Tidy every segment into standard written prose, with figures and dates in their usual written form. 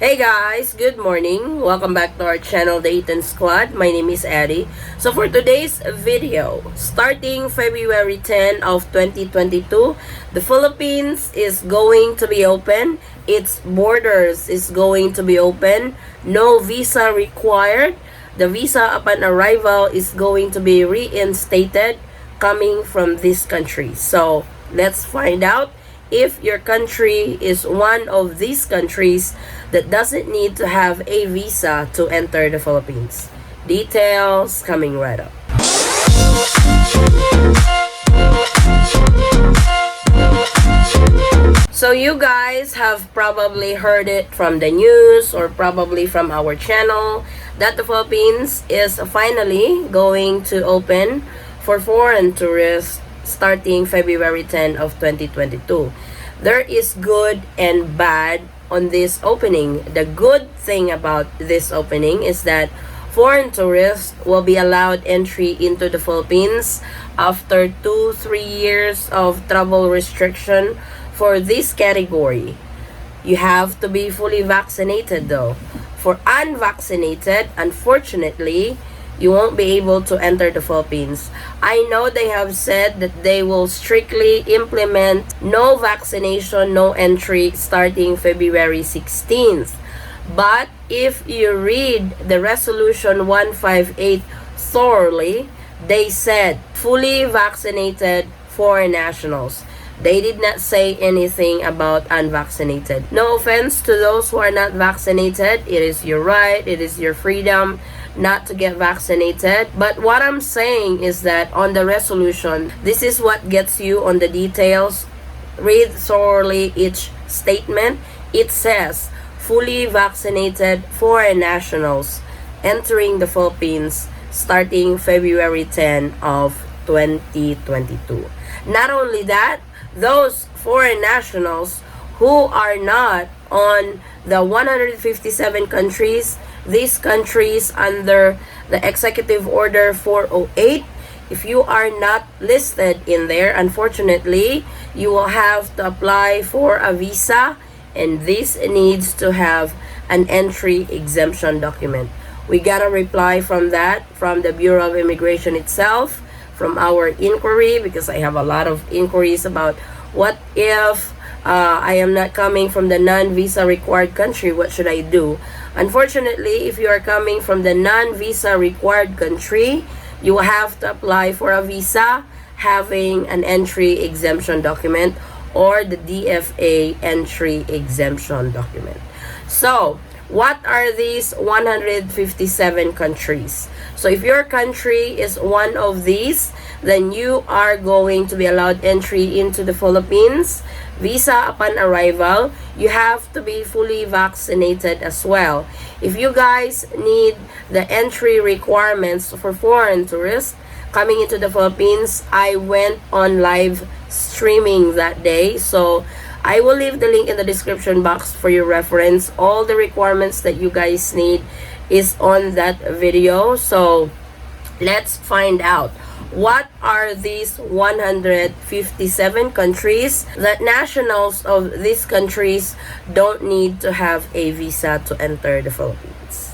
Hey guys, good morning. Welcome back to our channel, the Eaton Squad. My name is Eddie. So for today's video, starting February 10 of 2022, the Philippines is going to be open. Its borders is going to be open. No visa required. The visa upon arrival is going to be reinstated coming from this country. So let's find out if your country is one of these countries that doesn't need to have a visa to enter the Philippines. Details coming right up. So you guys have probably heard it from the news or probably from our channel that the Philippines is finally going to open for foreign tourists starting February 10 of 2022. There is good and bad on this opening. The good thing about this opening is that foreign tourists will be allowed entry into the Philippines after 2-3 years of travel restriction for this category. You have to be fully vaccinated though. For unvaccinated, unfortunately, you won't be able to enter the Philippines. I know they have said that they will strictly implement no vaccination, no entry starting February 16th. But if you read the resolution 158 thoroughly, they said fully vaccinated foreign nationals. They did not say anything about unvaccinated. No offense to those who are not vaccinated. It is your right, it is your freedom not to get vaccinated. But what I'm saying is that on the resolution, this is what gets you on the details. Read thoroughly each statement. It says fully vaccinated foreign nationals entering the Philippines starting February 10 of 2022. Not only that, those foreign nationals who are not on the 157 countries, these countries under the Executive Order 408, if you are not listed in there, unfortunately, you will have to apply for a visa, and this needs to have an entry exemption document. We got a reply from that, from the Bureau of Immigration itself, from our inquiry, because I have a lot of inquiries about what if I am not coming from the non-visa required country, what should I do? Unfortunately, if you are coming from the non-visa required country, you will have to apply for a visa having an entry exemption document or the DFA entry exemption document. So, what are these 157 countries? So if your country is one of these, then you are going to be allowed entry into the Philippines. Visa upon arrival, you have to be fully vaccinated as well. If you guys need the entry requirements for foreign tourists coming into the Philippines, I went on live streaming that day. So I will leave the link in the description box for your reference. All the requirements that you guys need is on that video. So let's find out. What are these 157 countries that nationals of these countries don't need to have a visa to enter the Philippines?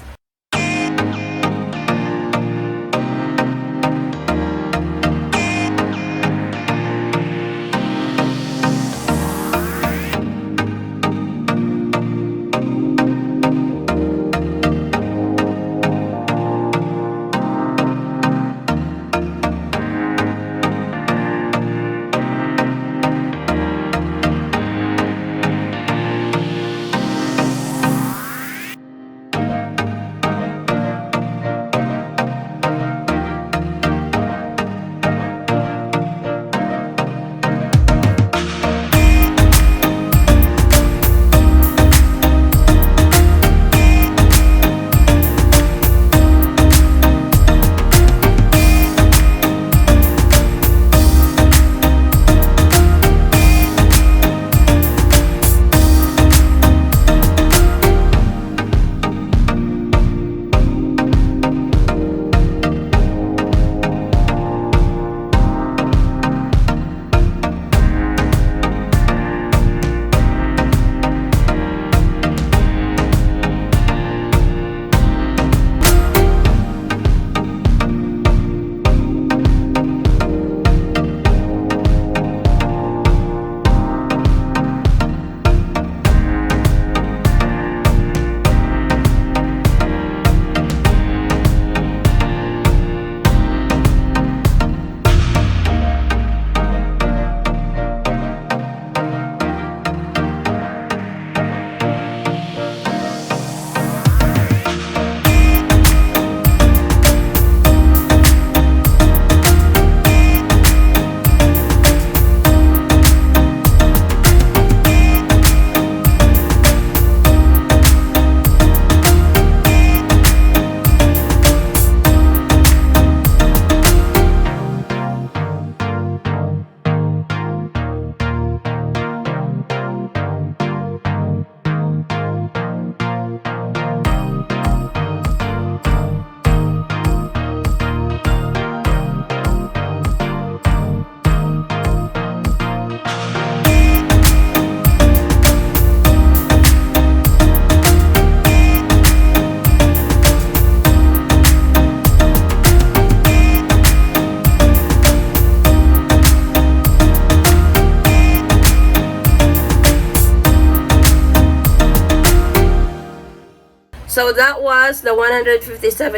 So that was the 157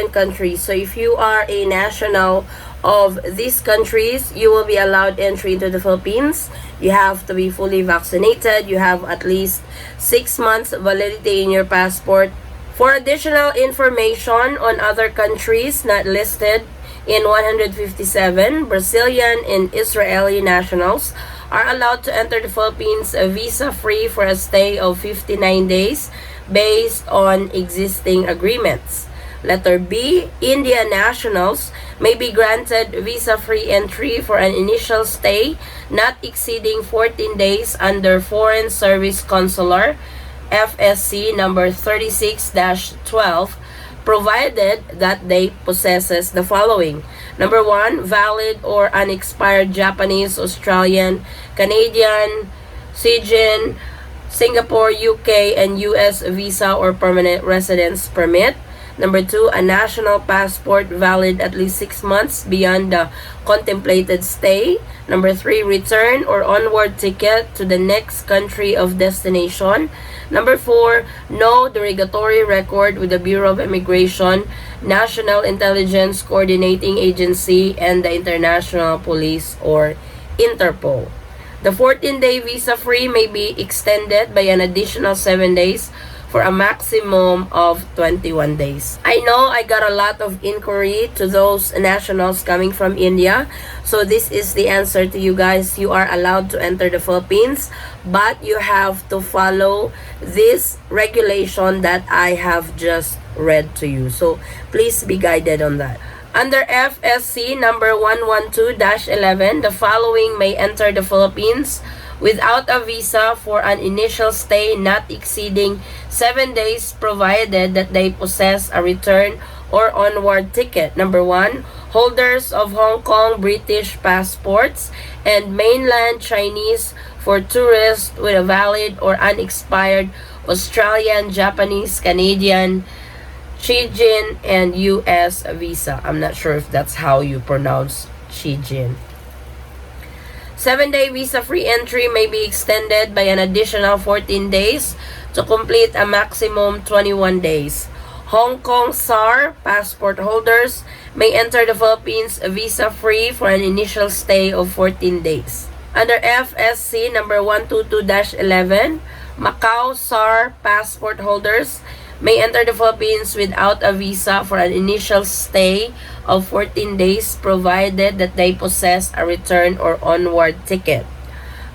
countries. So if you are a national of these countries, you will be allowed entry into the Philippines. You have to be fully vaccinated. You have at least 6 months validity in your passport. For additional information on other countries not listed in 157, Brazilian and Israeli nationals are allowed to enter the Philippines visa-free for a stay of 59 days based on existing agreements. Letter B, Indian nationals may be granted visa-free entry for an initial stay not exceeding 14 days under Foreign Service Consular FSC number 36-12, provided that they possesses the following. Number 1, valid or unexpired Japanese, Australian, Canadian, Fijian, Singapore, UK, and US visa or permanent residence permit. Number 2, a national passport valid at least 6 months beyond the contemplated stay. Number 3, return or onward ticket to the next country of destination. Number 4, no derogatory record with the Bureau of Immigration, National Intelligence Coordinating Agency, and the International Police or Interpol. The 14-day visa-free may be extended by an additional 7 days for a maximum of 21 days. I know I got a lot of inquiry to those nationals coming from India. So this is the answer to you guys. You are allowed to enter the Philippines, but you have to follow this regulation that I have just read to you. So please be guided on that. Under FSC number 112-11, the following may enter the Philippines without a visa for an initial stay not exceeding 7 days, provided that they possess a return or onward ticket. Number 1, holders of Hong Kong British passports and mainland Chinese for tourists with a valid or unexpired Australian, Japanese, Canadian, Fijian, and US visa. I'm not sure if that's how you pronounce Fijian. 7-day visa-free entry may be extended by an additional 14 days to complete a maximum 21 days. Hong Kong SAR passport holders may enter the Philippines visa-free for an initial stay of 14 days. Under FSC number 122-11, Macau SAR passport holders may enter the Philippines without a visa for an initial stay of 14 days, provided that they possess a return or onward ticket.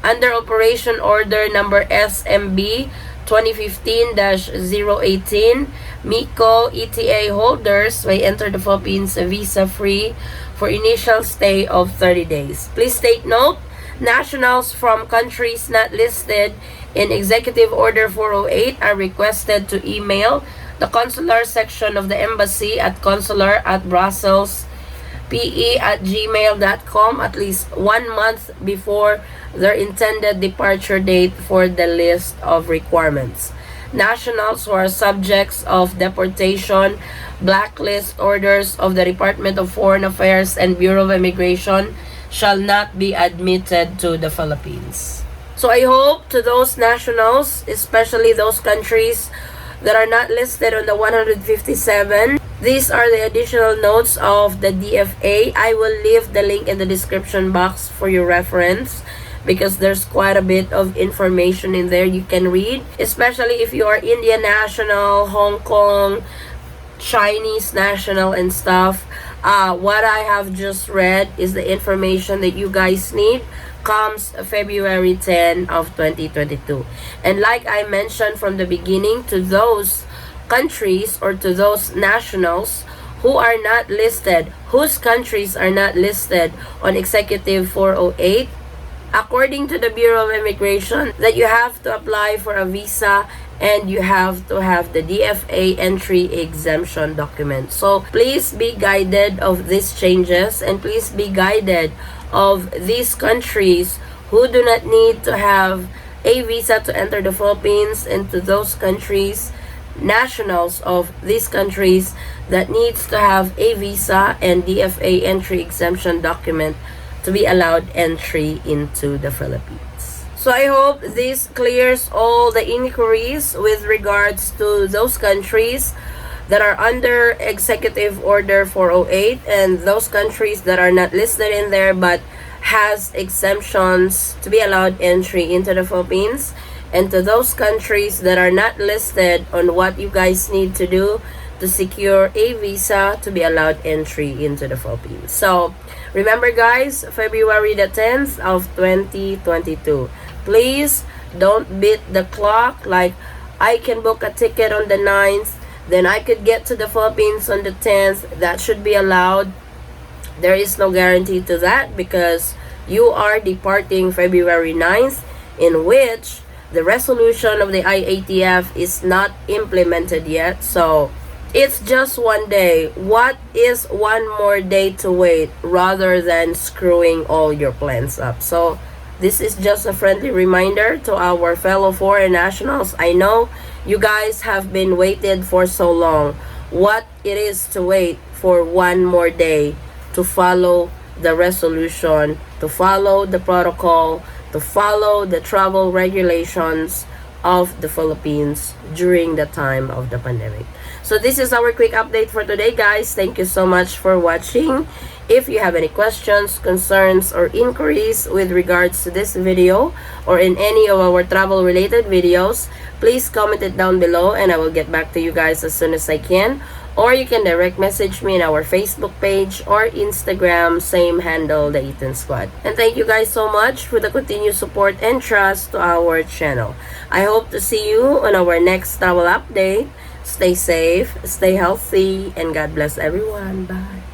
Under Operation Order number SMB 2015-018, MICO ETA holders may enter the Philippines visa-free for initial stay of 30 days. Please take note, nationals from countries not listed in Executive Order 408 are requested to email the consular section of the embassy at consular@brussels.pe@gmail.com at least 1 month before their intended departure date for the list of requirements. Nationals who are subjects of deportation, blacklist orders of the Department of Foreign Affairs and Bureau of Immigration shall not be admitted to the Philippines. So I hope to those nationals, especially those countries that are not listed on the 157, these are the additional notes of the DFA. I will leave the link in the description box for your reference because there's quite a bit of information in there you can read, especially if you are Indian national, Hong Kong, Chinese national and stuff. What I have just read is the information that you guys need comes February 10 of 2022. And like I mentioned from the beginning, to those countries or to those nationals who are not listed, whose countries are not listed on Executive 408, according to the Bureau of Immigration, that you have to apply for a visa and you have to have the DFA entry exemption document. So please be guided of these changes, and please be guided of these countries who do not need to have a visa to enter the Philippines, and to those countries, nationals of these countries that needs to have a visa and DFA entry exemption document to be allowed entry into the Philippines. So I hope this clears all the inquiries with regards to those countries that are under Executive Order 408 and those countries that are not listed in there but has exemptions to be allowed entry into the Philippines, and to those countries that are not listed on what you guys need to do to secure a visa to be allowed entry into the Philippines. So remember guys, February the 10th of 2022. Please don't beat the clock. Like, I can book a ticket on the 9th, then I could get to the Philippines on the 10th. That should be allowed. There is no guarantee to that because you are departing February 9th, in which the resolution of the IATF is not implemented yet. So it's just one day. What is one more day to wait rather than screwing all your plans up? So this is just a friendly reminder to our fellow foreign nationals. I know you guys have been waited for so long. What it is to wait for one more day to follow the resolution, to follow the protocol, to follow the travel regulations of the Philippines during the time of the pandemic. So this is our quick update for today, guys. Thank you so much for watching. If you have any questions, concerns, or inquiries with regards to this video or in any of our travel related videos, please comment it down below and I will get back to you guys as soon as I can. Or you can direct message me in our Facebook page or Instagram, same handle, the Eaton Squad. And thank you guys so much for the continued support and trust to our channel. I hope to see you on our next travel update. Stay safe, stay healthy, and God bless everyone. Bye.